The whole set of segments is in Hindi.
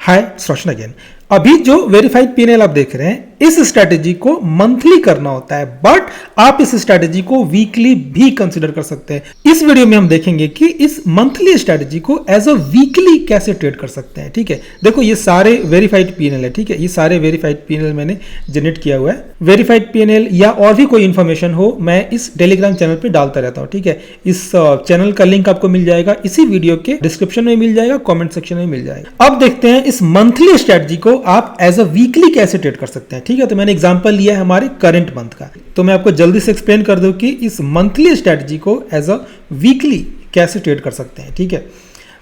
हाय रोशन अगेन। अभी जो वेरीफाइड पीएनएल आप देख रहे हैं, इस स्ट्रैटेजी को मंथली करना होता है, बट आप इस स्ट्रैटेजी को वीकली भी कंसीडर कर सकते हैं। इस वीडियो में हम देखेंगे कि इस मंथली स्ट्रैटेजी को एज अ वीकली कैसे ट्रेड कर सकते हैं। ठीक है, देखो ये सारे वेरीफाइड पीएनएल है। ठीक है, ये सारे वेरीफाइड पीएनएल मैंने जनरेट किया हुआ है। वेरीफाइड पीएनएल या और भी कोई इन्फॉर्मेशन हो, मैं इस टेलीग्राम चैनल पे डालता रहता हूँ। ठीक है, इस चैनल का लिंक आपको मिल जाएगा, इसी वीडियो के डिस्क्रिप्शन में मिल जाएगा, कॉमेंट सेक्शन में मिल जाएगा। अब देखते हैं इस मंथली स्ट्रैटेजी को आप एज अ वीकली कैसे ट्रेड कर सकते हैं। ठीक है, तो मैंने एग्जांपल लिया है हमारे करंट मंथ का, तो मैं आपको जल्दी से एक्सप्लेन कर दूं कि इस मंथली स्ट्रैटेजी को एज अ वीकली कैसे ट्रेड कर सकते हैं। ठीक है,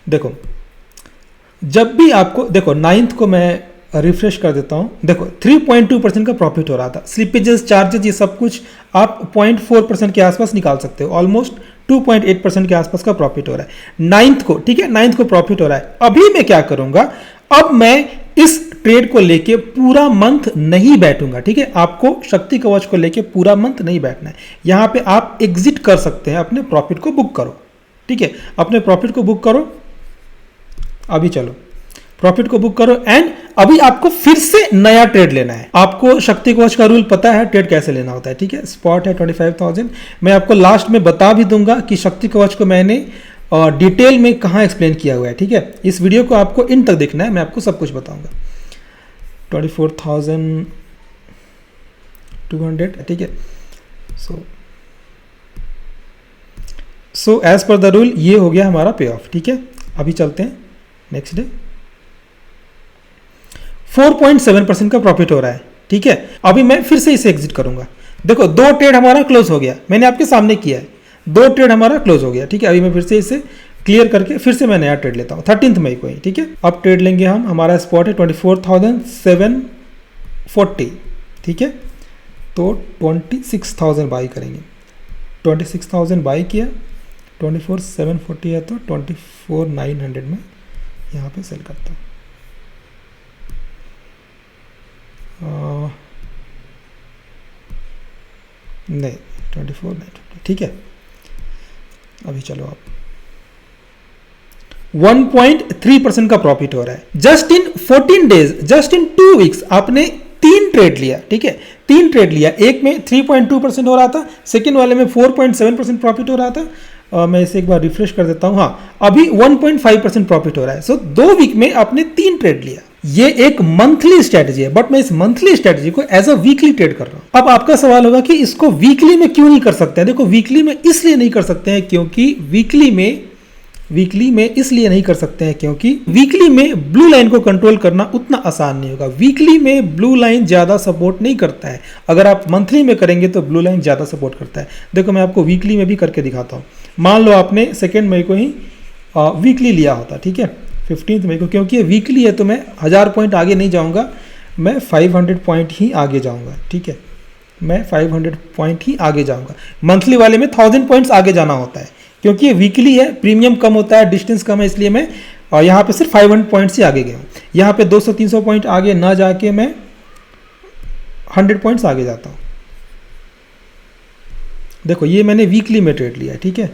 देखो जब भी आपको, देखो 9th को मैं रिफ्रेश कर देता हूं, देखो 3.2% का प्रॉफिट हो रहा था। स्लिपेजेस, चार्जेस, ये सब कुछ आप 0.4% के आसपास निकाल सकते हो। ऑलमोस्ट 2.8% के आसपास का प्रॉफिट हो रहा है 9th को। ठीक है, 9th को प्रॉफिट हो रहा है। अभी मैं क्या करूंगा, अब मैं इस ट्रेड को लेके पूरा मंथ नहीं बैठूंगा। ठीक है, आपको शक्ति कवच को लेके पूरा मंथ नहीं बैठना है। यहां पे आप एग्जिट कर सकते हैं, अपने प्रॉफिट को बुक करो। ठीक है, अपने प्रॉफिट को बुक करो। अभी चलो प्रॉफिट को बुक करो एंड अभी आपको फिर से नया ट्रेड लेना है। आपको शक्ति कवच का रूल पता है, ट्रेड कैसे लेना होता है। ठीक है, स्पॉट है 25,000। मैं आपको लास्ट में बता भी दूंगा कि शक्ति कवच को मैंने डिटेल में कहां एक्सप्लेन किया हुआ है। ठीक है, इस वीडियो को आपको इन तक देखना है, मैं आपको सब कुछ बताऊंगा। 24,200। ठीक है, so as per the rule ये हो गया हमारा पे ऑफ। ठीक है, अभी चलते हैं नेक्स्ट डे। 4.7% का प्रॉफिट हो रहा है। ठीक है, अभी मैं फिर से इसे एग्जिट करूंगा। देखो 2 ट्रेड हमारा क्लोज हो गया, मैंने आपके सामने किया है, 2 ट्रेड हमारा क्लोज हो गया। ठीक है, अभी मैं फिर से इसे क्लियर करके फिर से मैं नया ट्रेड लेता हूँ 13 मई को ही। ठीक है, अब ट्रेड लेंगे हम, हमारा स्पॉट है 24,740। ठीक है, तो 26,000 बाई करेंगे। 26,000 बाई किया, 24,740 है तो 24,900 में यहाँ पे सेल करता हूँ। नहीं 24,950। ठीक है, अभी चलो आप 1.3% का प्रॉफिट हो रहा है। Just in 14 days, just in 2 weeks आपने 3 ट्रेड लिया। ठीक है, 3 ट्रेड लिया। एक में 3.2% हो रहा था, सेकेंड वाले में 4.7% प्रॉफिट हो रहा था। मैं इसे एक बार रिफ्रेश कर देता हूं। हाँ, अभी 1.5% प्रॉफिट हो रहा है। सो 2 वीक में आपने 3 ट्रेड लिया। ये एक मंथली स्ट्रेटजी है, बट मैं इस मंथली स्ट्रेटजी को एज अ वीकली ट्रेड कर रहा हूं। अब आपका सवाल होगा कि इसको वीकली में क्यों नहीं कर सकते हैं। देखो वीकली में इसलिए नहीं कर सकते हैं क्योंकि वीकली में इसलिए नहीं कर सकते हैं क्योंकि वीकली में ब्लू लाइन को कंट्रोल करना उतना आसान नहीं होगा। वीकली में ब्लू लाइन ज्यादा सपोर्ट नहीं करता है। अगर आप मंथली में करेंगे तो ब्लू लाइन ज्यादा सपोर्ट करता है। देखो मैं आपको वीकली में भी करके दिखाता हूं। मान लो आपने 2 मई को ही वीकली लिया होता। ठीक है, 15 मई को, क्योंकि ये वीकली है तो मैं 1000 पॉइंट आगे नहीं जाऊंगा, मैं 500 पॉइंट ही आगे जाऊंगा। ठीक है, मैं 500 पॉइंट ही आगे जाऊंगा। मंथली वाले में 1000 पॉइंट्स आगे जाना होता है, क्योंकि ये वीकली है, प्रीमियम कम होता है, डिस्टेंस कम है, इसलिए मैं यहाँ पे सिर्फ 500 पॉइंट्स ही आगे गया हूँ। यहाँ पे 200-300 पॉइंट आगे ना जाके मैं 100 पॉइंट्स आगे जाता हूँ। देखो ये मैंने वीकली में ट्रेड लिया है। ठीक है,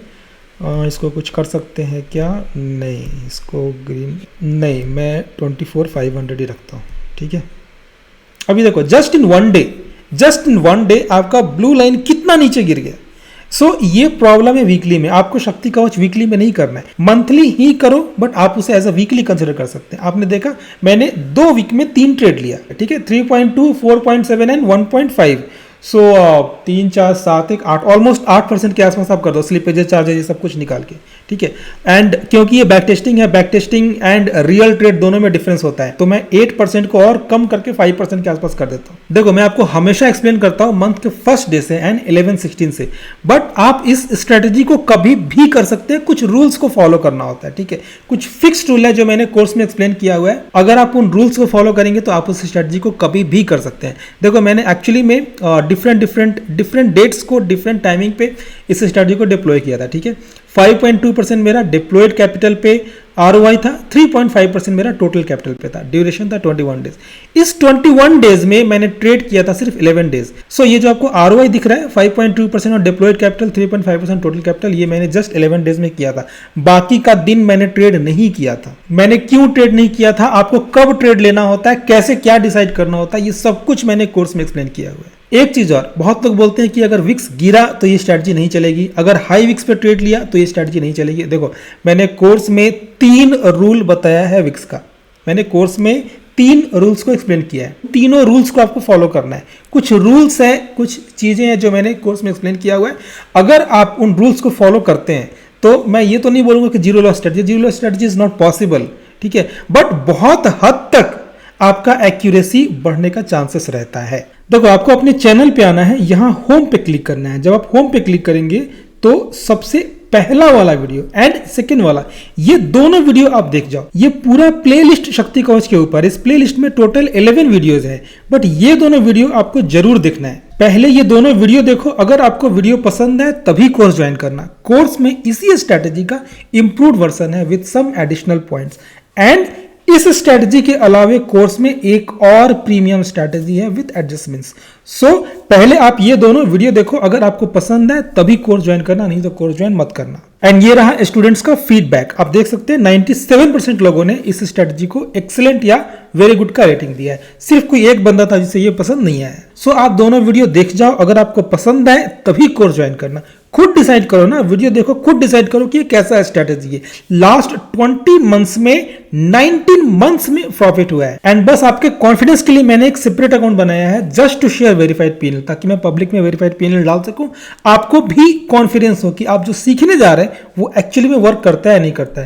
इसको कुछ कर सकते हैं क्या? नहीं, इसको ग्रीन नहीं, मैं 24,500 ही रखता हूँ। ठीक है, अभी देखो जस्ट इन वन डे आपका ब्लू लाइन कितना नीचे गिर गया। ये प्रॉब्लम है वीकली में। आपको शक्ति कवच वीकली में नहीं करना है, मंथली ही करो, बट आप उसे एज अ वीकली कंसिडर कर सकते हैं। आपने देखा मैंने 2 वीक में 3 ट्रेड लिया। ठीक है, 3.2, 4.7 एंड 1.5। 3, 4, 7, 1, 8, ऑलमोस्ट 8% के आसपास आप कर दो, स्लिपेजेस, चार्जेस, ये सब कुछ निकाल के। ठीक है, एंड क्योंकि ये बैक टेस्टिंग है, back testing and real trade दोनों में डिफरेंस होता है, तो मैं 8% को और कम करके 5% के आसपास कर देता हूँ। देखो मैं आपको हमेशा एक्सप्लेन करता हूँ मंथ के फर्स्ट डे से एंड 11-16 से, बट आप इस स्ट्रेटेजी को कभी भी कर सकते हैं। कुछ रूल्स को फॉलो करना होता है। ठीक है, कुछ फिक्स्ड रूल है जो मैंने कोर्स में एक्सप्लेन किया हुआ है। अगर आप उन रूल्स को फॉलो करेंगे तो आप उस स्ट्रेटेजी को कभी भी कर सकते हैं। देखो मैंने एक्चुअली में डिफरेंट डेट्स को डिफरेंट टाइमिंग पे इस स्ट्रेटजी को डिप्लॉय किया था। ठीक है, 5.2% मेरा डिप्लॉयड कैपिटल पे ROI था 3.5% मेरा टोटल कैपिटल पे था, ड्यूरेशन था 21 डेज। इस 21 डेज में मैंने ट्रेड किया था सिर्फ 11 डेज। सो ये जो आपको ROI दिख रहा है 5.2% और डिप्लॉयड कैपिटल 3.5% टोटल कैपिटल, ये मैंने जस्ट 11 डेज में किया था। बाकी का दिन मैंने ट्रेड नहीं किया था। मैंने क्यों ट्रेड नहीं किया था, आपको कब ट्रेड लेना होता है, कैसे क्या डिसाइड करना होता है, ये सब कुछ मैंने कोर्स में एक्सप्लेन किया हुआ है। एक चीज और, बहुत लोग बोलते हैं कि अगर विक्स गिरा तो ये स्ट्रैटेजी नहीं चलेगी, अगर हाई विक्स पे ट्रेड लिया तो ये स्ट्रैटेजी नहीं चलेगी। देखो मैंने कोर्स में 3 रूल बताया है विक्स का, मैंने कोर्स में 3 रूल्स को एक्सप्लेन किया है। तीनों रूल्स को आपको फॉलो करना है। कुछ रूल्स है, कुछ चीजें हैं जो मैंने कोर्स में एक्सप्लेन किया हुआ है। अगर आप उन रूल्स को फॉलो करते हैं तो मैं ये तो नहीं बोलूंगा कि zero loss strategy is not possible, ठीक है, बट बहुत हद तक आपका एक्यूरेसी बढ़ने का चांसेस रहता है। देखो आपको अपने चैनल पे आना है, यहां होम पे क्लिक करना है। जब आप होम पे क्लिक करेंगे तो सबसे पहला वाला वीडियो एंड सेकंड वाला, ये दोनों वीडियो आप देख जाओ। ये पूरा प्लेलिस्ट शक्ति कवच के ऊपर, इस प्लेलिस्ट में टोटल 11 वीडियोस है, बट ये दोनों वीडियो आपको जरूर देखना है। पहले ये दोनों वीडियो देखो, अगर आपको वीडियो पसंद है तभी कोर्स ज्वाइन करना। कोर्स में इसी स्ट्रैटेजी का इंप्रूव्ड वर्जन है with some additional points, and इस स्ट्रैटेजी के अलावे कोर्स में एक और प्रीमियम स्ट्रैटेजी है विद एडजस्टमेंट्स। सो पहले आप ये दोनों वीडियो देखो, अगर आपको पसंद है तभी कोर्स ज्वाइन करना, नहीं तो कोर्स ज्वाइन मत करना। एंड ये रहा स्टूडेंट्स का फीडबैक, आप देख सकते हैं 97% लोगों ने इस स्ट्रैटेजी को एक्सीलेंट या वेरी गुड का रेटिंग दिया है। सिर्फ कोई एक बंदा था जिसे ये पसंद नहीं आया। सो आप दोनों वीडियो देख जाओ, अगर आपको पसंद आए तभी कोर्स ज्वाइन करना। खुद डिसाइड करो ना, वीडियो देखो, खुद डिसाइड करो कि ये कैसा स्ट्रैटेजी है। लास्ट 20 मंथ्स में 19 मंथ्स में प्रॉफिट हुआ है। एंड बस आपके कॉन्फिडेंस के लिए मैंने एक सेपरेट अकाउंट बनाया है just to share verified PNL, ताकि मैं पब्लिक में वेरीफाइड पीएनएल डाल सकूं, आपको भी कॉन्फिडेंस हो कि आप जो सीखने जा रहे हैं वो एक्चुअली में वर्क करता है या नहीं करता है।